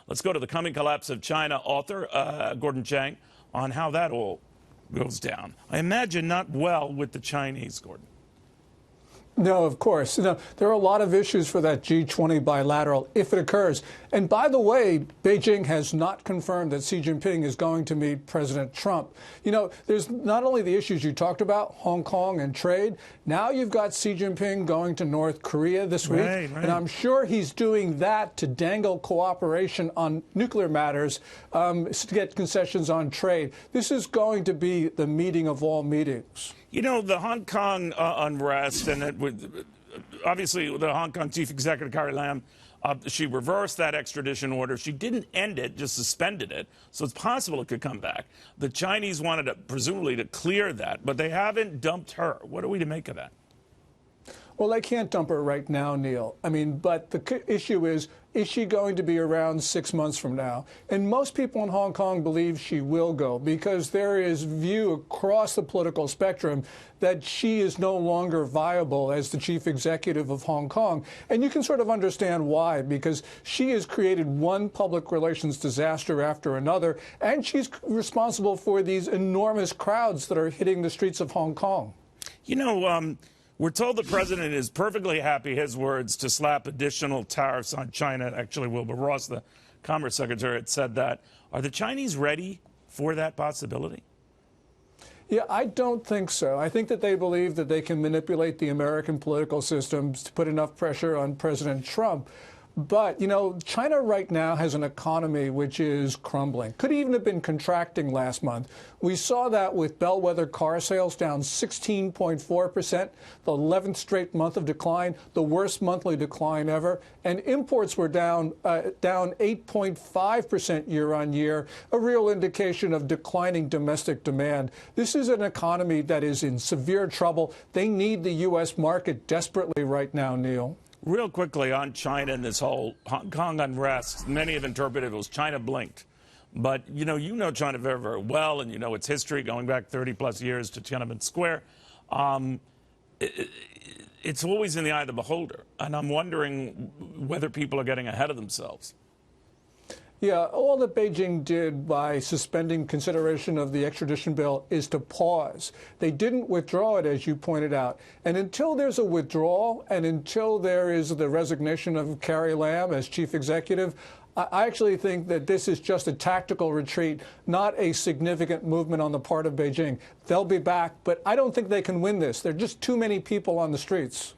Let's go to The Coming Collapse of China author Gordon Chang on how that all goes down. I imagine not well with the Chinese, Gordon. No, of course. There are a lot of issues for that G20 bilateral if it occurs. And by the way, Beijing has not confirmed that Xi Jinping is going to meet President Trump. There's not only the issues you talked about, Hong Kong and trade. Now you've got Xi Jinping going to North Korea this week. Right. And I'm sure he's doing that to dangle cooperation on nuclear matters, to get concessions on trade. This is going to be the meeting of all meetings. The Hong Kong unrest, and obviously the Hong Kong chief executive, Carrie Lam, she reversed that extradition order. She didn't end it, just suspended it. So it's possible it could come back. The Chinese wanted presumably to clear that, but they haven't dumped her. What are we to make of that? Well, they can't dump her right now, Neil. But the issue is she going to be around 6 months from now? And most people in Hong Kong believe she will go because there is view across the political spectrum that she is no longer viable as the chief executive of Hong Kong. And you can sort of understand why, because she has created one public relations disaster after another, and she's responsible for these enormous crowds that are hitting the streets of Hong Kong. We're told the president is perfectly happy, his words, to slap additional tariffs on China. Actually, Wilbur Ross, the Commerce Secretary, had said that. Are the Chinese ready for that possibility? Yeah, I don't think so. I think that they believe that they can manipulate the American political systems to put enough pressure on President Trump. But, China right now has an economy which is crumbling. Could even have been contracting last month. We saw that with bellwether car sales down 16.4%, the 11th straight month of decline, the worst monthly decline ever. And imports were down 8.5% year on year, a real indication of declining domestic demand. This is an economy that is in severe trouble. They need the U.S. market desperately right now, Neil. Real quickly on China and this whole Hong Kong unrest, many have interpreted it was China blinked. But, you know China very, very well, and you know its history going back 30-plus years to Tiananmen Square. It's always in the eye of the beholder, and I'm wondering whether people are getting ahead of themselves. Yeah, all that Beijing did by suspending consideration of the extradition bill is to pause. They didn't withdraw it, as you pointed out. And until there's a withdrawal and until there is the resignation of Carrie Lam as chief executive, I actually think that this is just a tactical retreat, not a significant movement on the part of Beijing. They'll be back, but I don't think they can win this. There are just too many people on the streets.